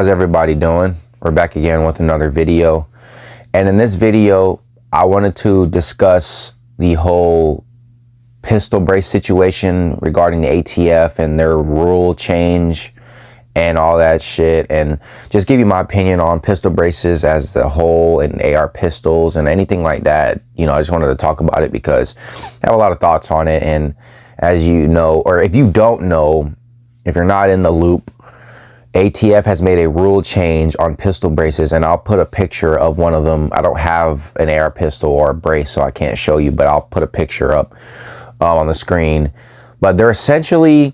How's everybody doing? We're back again with another video. And in this video, I wanted to discuss the whole pistol brace situation regarding the ATF and their rule change and all that shit, and just give you my opinion on pistol braces as the whole and AR pistols and anything like that. You know, I just wanted to talk about it because I have a lot of thoughts on it. And as you know, or if you don't know, if you're not in the loop, ATF has made a rule change on pistol braces, and I'll put a picture of one of them. I don't have an AR pistol or a brace, so I can't show you, but I'll put a picture up on the screen. But they're essentially,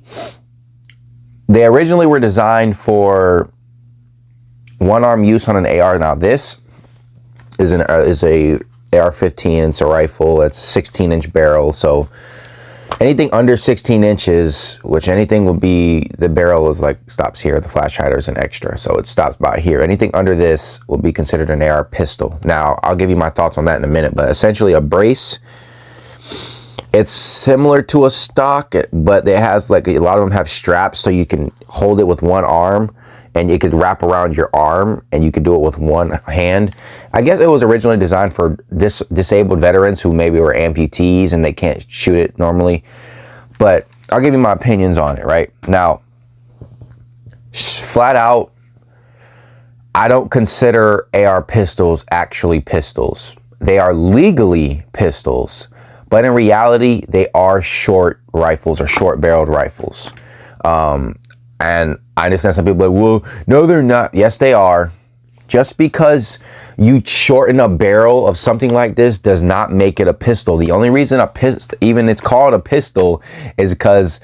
they originally were designed for one-arm use on an AR. Now this is a AR-15. It's a rifle. It's a 16-inch barrel. So anything under 16 inches, which anything would be, the barrel is like stops here. The flash hider is an extra, so it stops by here. Anything under this will be considered an AR pistol. Now I'll give you my thoughts on that in a minute. But essentially, a brace, it's similar to a stock, but it has, like, a lot of them have straps, so you can hold it with one arm and it could wrap around your arm, and you could do it with one hand. I guess it was originally designed for disabled veterans who maybe were amputees and they can't shoot it normally. But I'll give you my opinions on it right now. Flat out, I don't consider AR pistols actually pistols. They are legally pistols, but in reality, they are short rifles or short-barreled rifles. And I understand some people are like, well, no, they're not. Yes, they are. Just because you shorten a barrel of something like this does not make it a pistol. The only reason even it's called a pistol is because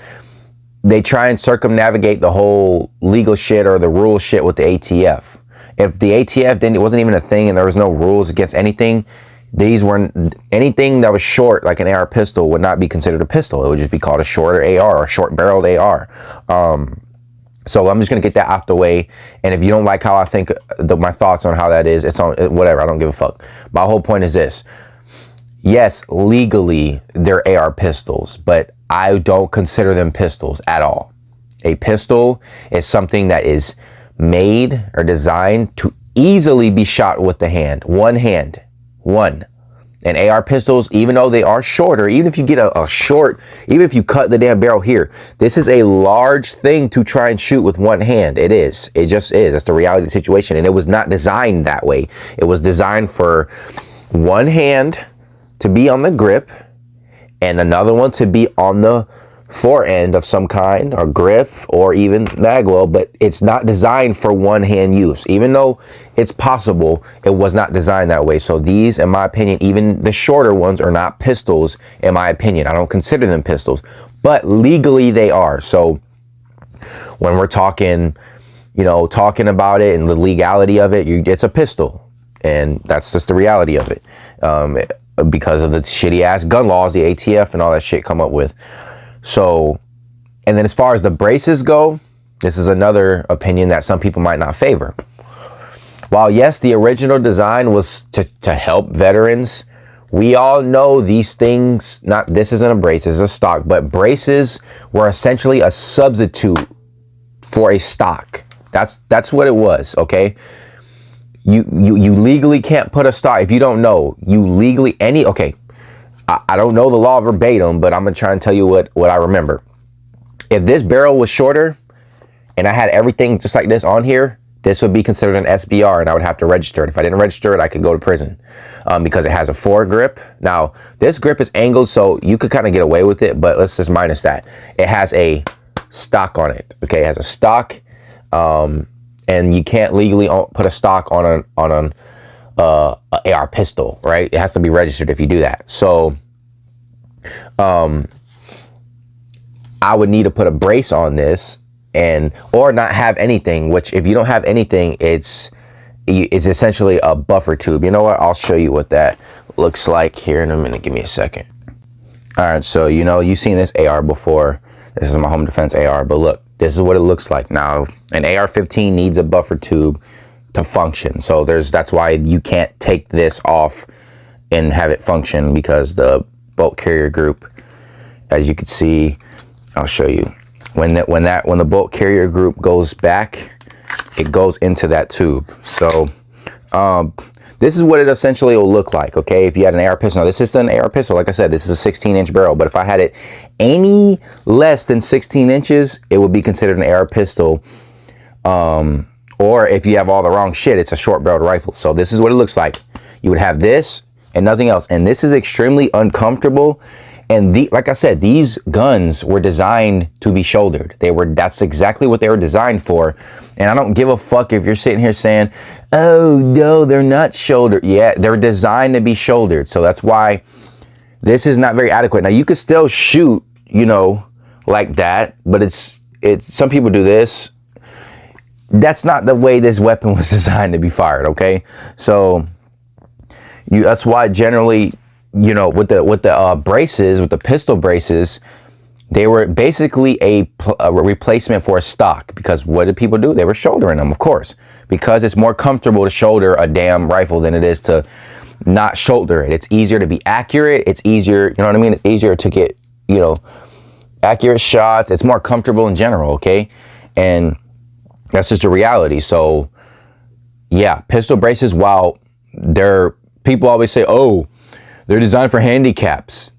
they try and circumnavigate the whole legal shit or the rule shit with the ATF. If the ATF it wasn't even a thing and there was no rules against anything, anything that was short, like an AR pistol, would not be considered a pistol. It would just be called a shorter AR or short-barreled AR. So I'm just gonna get that out the way. And if you don't like how I think, my thoughts on how that is, it's on whatever. I don't give a fuck. My whole point is this: yes, legally they're AR pistols, but I don't consider them pistols at all. A pistol is something that is made or designed to easily be shot with the hand, one hand. And AR pistols, even though they are shorter, even if you get even if you cut the damn barrel here, this is a large thing to try and shoot with one hand. It just is. That's the reality of the situation. And it was not designed that way. It was designed for one hand to be on the grip and another one to be on the fore end of some kind, or grip, or even magwell, but it's not designed for one hand use. Even though it's possible, it was not designed that way. So these, in my opinion, even the shorter ones, are not pistols, in my opinion. I don't consider them pistols, but legally they are. So when we're talking, talking about it and the legality of it, it's a pistol, and that's just the reality of it, because of the shitty ass gun laws the ATF and all that shit come up with. So, and then as far as the braces go, this is another opinion that some people might not favor. While yes, the original design was to help veterans, we all know these things, this isn't a brace, this is a stock, but braces were essentially a substitute for a stock. That's what it was, okay? You legally can't put a stock. If you don't know, you legally, I don't know the law verbatim, but I'm gonna try and tell you what I remember. If this barrel was shorter and I had everything just like this on here, this would be considered an SBR, and I would have to register it. If I didn't register it, I could go to prison, because it has a foregrip. Now, this grip is angled, so you could kind of get away with it, but let's just minus that. It has a stock on it. Okay, it has a stock, and you can't legally put a stock on an AR pistol, right? It has to be registered if you do that. So I would need to put a brace on this, or not have anything, which if you don't have anything, it's essentially a buffer tube. You know what? I'll show you what that looks like here in a minute. Give me a second. All right, so you've seen this AR before. This is my home defense AR, but look, this is what it looks like. Now, an AR-15 needs a buffer tube to function. So that's why you can't take this off and have it function, because the bolt carrier group, as you can see, I'll show you, when the bolt carrier group goes back, it goes into that tube. So this is what it essentially will look like, okay? If you had an AR pistol. Now, this is an AR pistol. Like I said, this is a 16-inch barrel. But if I had it any less than 16 inches, it would be considered an AR pistol. Or if you have all the wrong shit, it's a short-barreled rifle. So this is what it looks like. You would have this and nothing else. And this is extremely uncomfortable. And like I said, these guns were designed to be shouldered. That's exactly what they were designed for. And I don't give a fuck if you're sitting here saying, oh no, they're not shouldered. Yeah, they're designed to be shouldered. So that's why this is not very adequate. Now you could still shoot, you know, like that, but it's some people do this. That's not the way this weapon was designed to be fired, okay? So that's why generally, you know, with the braces, with the pistol braces, they were basically a replacement for a stock, because what did people do? They were shouldering them, of course, because it's more comfortable to shoulder a damn rifle than it is to not shoulder it. It's easier to be accurate. It's easier, you know what I mean? It's easier to get, you know, accurate shots. It's more comfortable in general, okay? And that's just a reality. So yeah, pistol braces, while people always say, oh, they're designed for handicaps.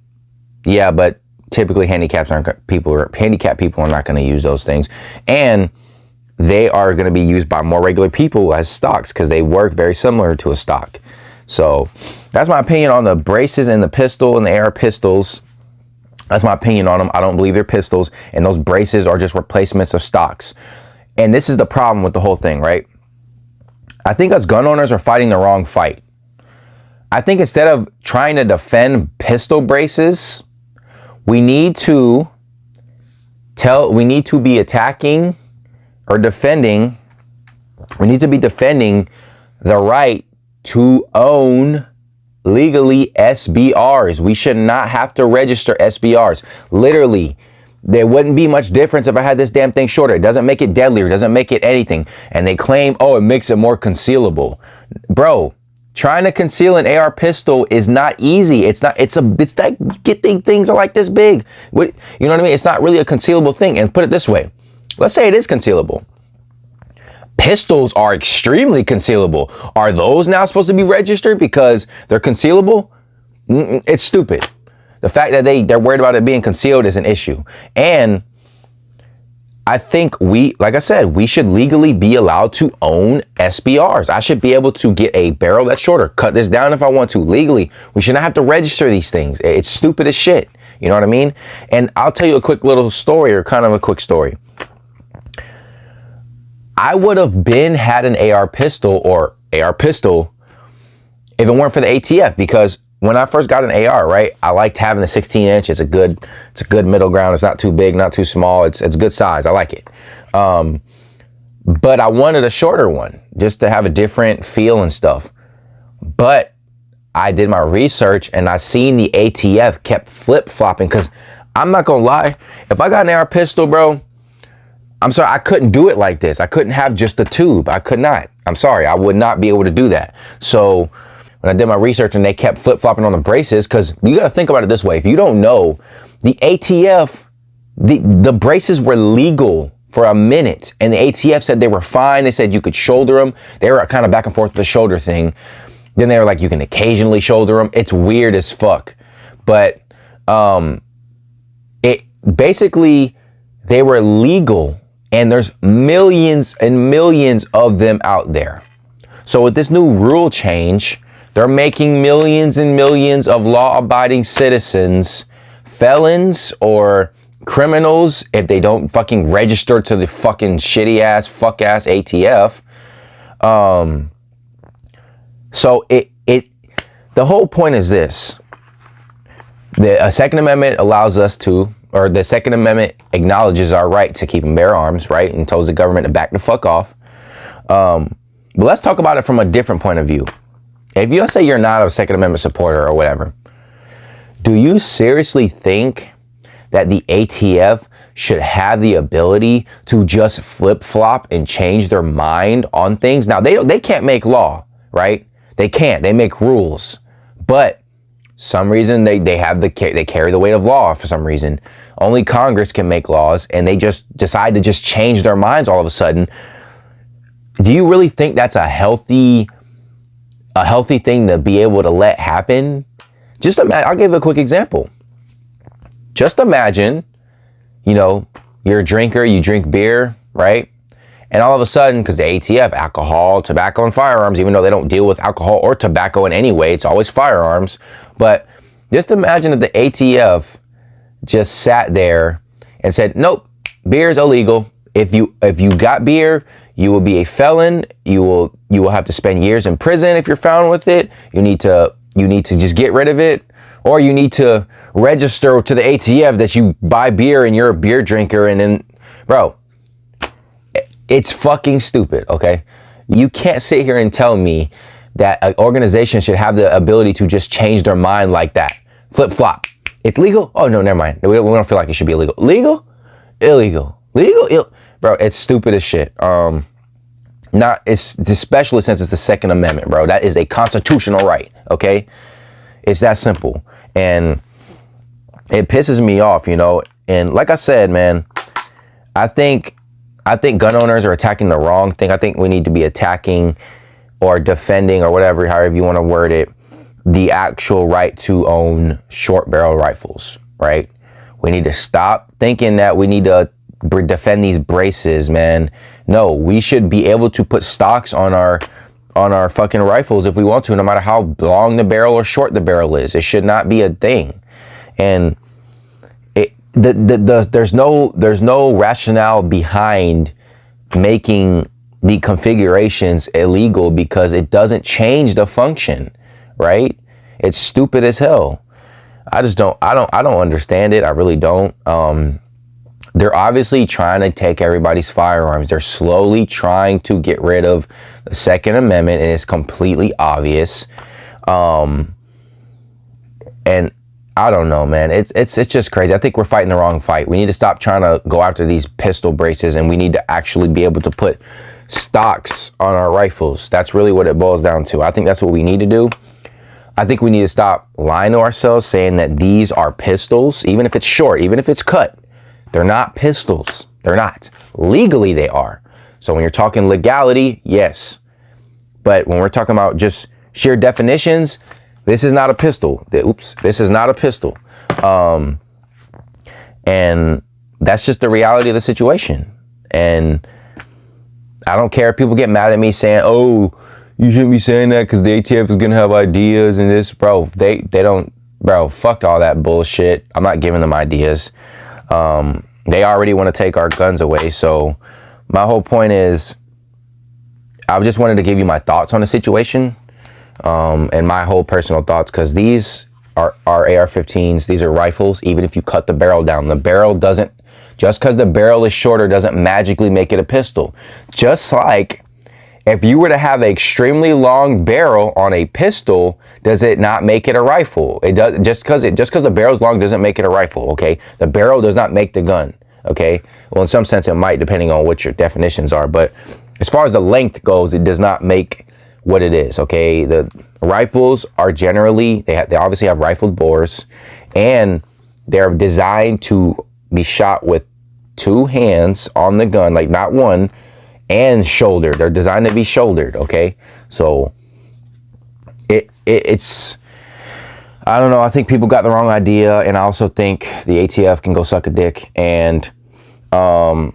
Yeah, but typically handicapped people are not going to use those things. And they are going to be used by more regular people as stocks, because they work very similar to a stock. So that's my opinion on the braces and the pistol and the AR pistols. That's my opinion on them. I don't believe they're pistols, and those braces are just replacements of stocks. And this is the problem with the whole thing, right? I think us gun owners are fighting the wrong fight. I think instead of trying to defend pistol braces, we need to be attacking or defending. We need to be defending the right to own legally SBRs. We should not have to register SBRs. Literally, there wouldn't be much difference if I had this damn thing shorter. It doesn't make it deadlier. It doesn't make it anything. And they claim, oh, it makes it more concealable. Bro, trying to conceal an AR pistol is not easy. It's like things are like this big. You know what I mean? It's not really a concealable thing. And put it this way. Let's say it is concealable. Pistols are extremely concealable. Are those now supposed to be registered because they're concealable? It's stupid. The fact that they're worried about it being concealed is an issue. And I think like I said, we should legally be allowed to own SBRs. I should be able to get a barrel that's shorter, cut this down if I want to legally. We should not have to register these things. It's stupid as shit. You know what I mean? And I'll tell you a quick little story, or kind of a quick story. I would have had an AR pistol if it weren't for the ATF, because when I first got an AR, right, I liked having the 16-inch. It's a good middle ground. It's not too big, not too small. It's good size. I like it. But I wanted a shorter one just to have a different feel and stuff. But I did my research and I seen the ATF kept flip-flopping, because I'm not going to lie. If I got an AR pistol, bro, I'm sorry, I couldn't do it like this. I couldn't have just the tube. I could not. I'm sorry. I would not be able to do that. So when I did my research and they kept flip-flopping on the braces, because you got to think about it this way. If you don't know, the ATF, the braces were legal for a minute, and the ATF said they were fine. They said you could shoulder them. They were kind of back and forth with the shoulder thing. Then they were like, you can occasionally shoulder them. It's weird as fuck. But it basically, they were legal, and there's millions and millions of them out there. So with this new rule change, they're making millions and millions of law-abiding citizens felons or criminals if they don't fucking register to the fucking shitty-ass, fuck-ass ATF. So the whole point is this. The Second Amendment allows us to, or the Second Amendment acknowledges our right to keep and bear arms, right? And tells the government to back the fuck off. But let's talk about it from a different point of view. If you, let's say you're not a Second Amendment supporter or whatever, do you seriously think that the ATF should have the ability to just flip-flop and change their mind on things? Now, they can't make law, right? They can't. They make rules. But some reason they carry the weight of law for some reason. Only Congress can make laws, and they just decide to just change their minds all of a sudden. do you really think that's a healthy thing to be able to let happen? Just imagine, I'll give you a quick example. Just imagine, you know, you're a drinker, you drink beer, right? And all of a sudden, because the ATF, alcohol, tobacco, and firearms, even though they don't deal with alcohol or tobacco in any way, it's always firearms. But just imagine if the ATF just sat there and said, nope, beer is illegal. If you got beer, you will be a felon. You will have to spend years in prison if you're found with it. You need to just get rid of it, or you need to register to the ATF that you buy beer and you're a beer drinker. And then, bro, it's fucking stupid. Okay, you can't sit here and tell me that an organization should have the ability to just change their mind like that. Flip flop. It's legal. Oh no, never mind. We don't feel like it should be illegal. Legal, illegal, legal. Bro, it's stupid as shit. It's especially since it's the Second Amendment, bro. That is a constitutional right. Okay, it's that simple, and it pisses me off, you know. And like I said, man, I think gun owners are attacking the wrong thing. I think we need to be attacking or defending or whatever, however you want to word it, the actual right to own short barrel rifles, right? We need to stop thinking that we need to defend these braces, man. No, we should be able to put stocks on our fucking rifles if we want to, no matter how long the barrel or short the barrel is. It should not be a thing. And there's no rationale behind making the configurations illegal, because it doesn't change the function, right? It's stupid as hell. I don't understand it. I really don't. They're obviously trying to take everybody's firearms. They're slowly trying to get rid of the Second Amendment, and it's completely obvious. And I don't know, man. It's just crazy. I think we're fighting the wrong fight. We need to stop trying to go after these pistol braces, and we need to actually be able to put stocks on our rifles. That's really what it boils down to. I think that's what we need to do. I think we need to stop lying to ourselves, saying that these are pistols, even if it's short, even if it's cut. They're not pistols. They're not. Legally, they are. So when you're talking legality, yes. But when we're talking about just sheer definitions, this is not a pistol. This is not a pistol. And that's just the reality of the situation. And I don't care if people get mad at me saying, oh, you shouldn't be saying that because the ATF is going to have ideas and this. Bro, they don't. Bro, fuck all that bullshit. I'm not giving them ideas. They already want to take our guns away. So my whole point is, I just wanted to give you my thoughts on the situation, and my whole personal thoughts, because these are AR-15s. These are rifles. Even if you cut the barrel down, the barrel doesn't, just because the barrel is shorter doesn't magically make it a pistol. Just like if you were to have an extremely long barrel on a pistol, does it not make it a rifle? It does. Just because the barrel's long doesn't make it a rifle. Okay, the barrel does not make the gun. Okay, well, in some sense it might, depending on what your definitions are. But as far as the length goes, it does not make what it is. Okay, the rifles are generally, they obviously have rifled bores, and they're designed to be shot with two hands on the gun, like not one. And shouldered. They're designed to be shouldered. Okay, so it's I don't know. I think people got the wrong idea, and I also think the ATF can go suck a dick. And I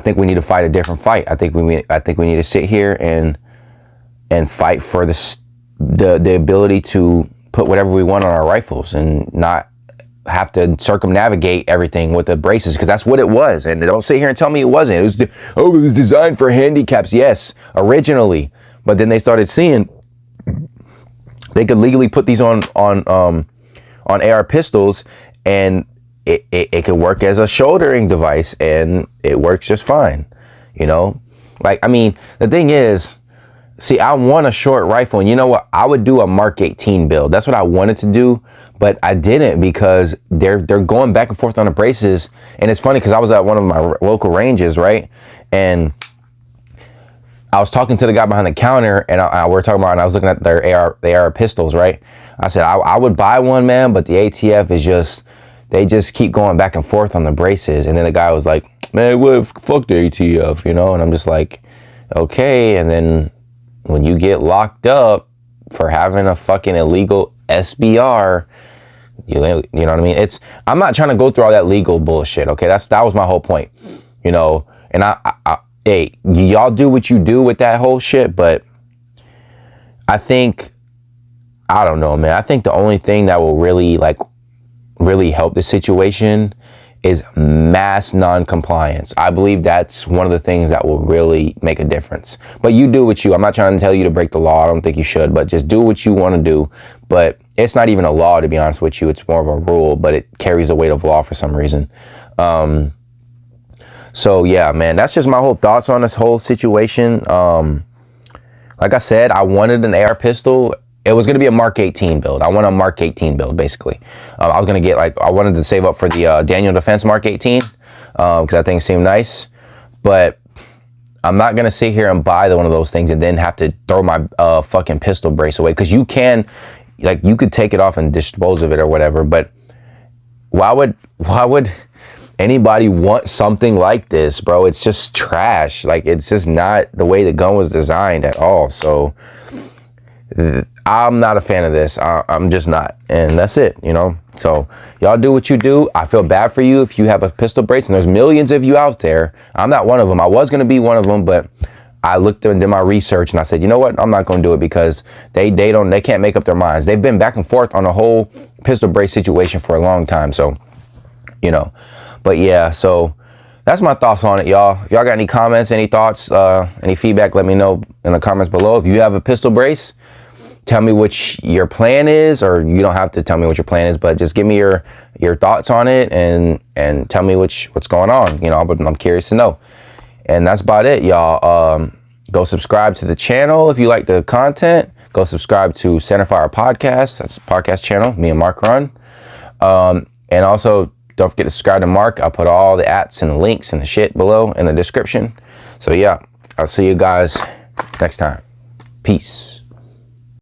think we need to fight a different fight. I think we need to sit here and fight for the ability to put whatever we want on our rifles and not have to circumnavigate everything with the braces, because that's what it was. And don't sit here and tell me it wasn't. It was designed for handicaps. Yes, originally, but then they started seeing they could legally put these on AR pistols, and it could work as a shouldering device, and it works just fine. You know, like, I mean, the thing is, see, I want a short rifle, and you know what? I would do a Mark 18 build. That's what I wanted to do, but I didn't, because they're going back and forth on the braces. And it's funny because I was at one of my local ranges, right? And I was talking to the guy behind the counter, and we're talking about, and I was looking at their AR pistols, right? I said I would buy one, man, but the ATF is they just keep going back and forth on the braces. And then the guy was like, man, well, fuck the ATF, you know? And I'm just like, Okay, and then when you get locked up for having a fucking illegal SBR, you know what I mean? I'm not trying to go through all that legal bullshit. Okay, that was my whole point, you know. And hey, y'all do what you do with that whole shit, but I don't know, man. I think the only thing that will really help the situation is mass non-compliance. I believe that's one of the things that will really make a difference. But you do what I'm not trying to tell you to break the law. I don't think you should, but just do what you want to do. But it's not even a law, to be honest with you. It's more of a rule, but it carries the weight of law for some reason. So yeah, man, that's just my whole thoughts on this whole situation. Like I said, I wanted an AR pistol. It was going to be a Mark 18 build. I want a Mark 18 build, basically. I was going to get, I wanted to save up for the Daniel Defense Mark 18 because that thing seemed nice. But I'm not going to sit here and buy one of those things and then have to throw my fucking pistol brace away. Because you can, you could take it off and dispose of it or whatever. But why would anybody want something like this, bro? It's just trash. It's just not the way the gun was designed at all. So I'm not a fan of this. I'm just not. And that's it, you know. So y'all do what you do. I feel bad for you if you have a pistol brace, and there's millions of you out there. I'm not one of them. I was going to be one of them, but I looked and did my research, and I said, you know what? I'm not going to do it because they can't make up their minds. They've been back and forth on the whole pistol brace situation for a long time. So, you know, but yeah, so that's my thoughts on it, y'all. If y'all got any comments, any thoughts, any feedback, let me know in the comments below. If you have a pistol brace, tell me what your plan is, or you don't have to tell me what your plan is, but just give me your thoughts on it and tell me what's going on. You know, I'm curious to know. And that's about it, y'all. Go subscribe to the channel if you like the content. Go subscribe to Centerfire Podcast. That's a podcast channel me and Mark run. And also, don't forget to subscribe to Mark. I'll put all the ats and the links and the shit below in the description. So yeah, I'll see you guys next time. Peace.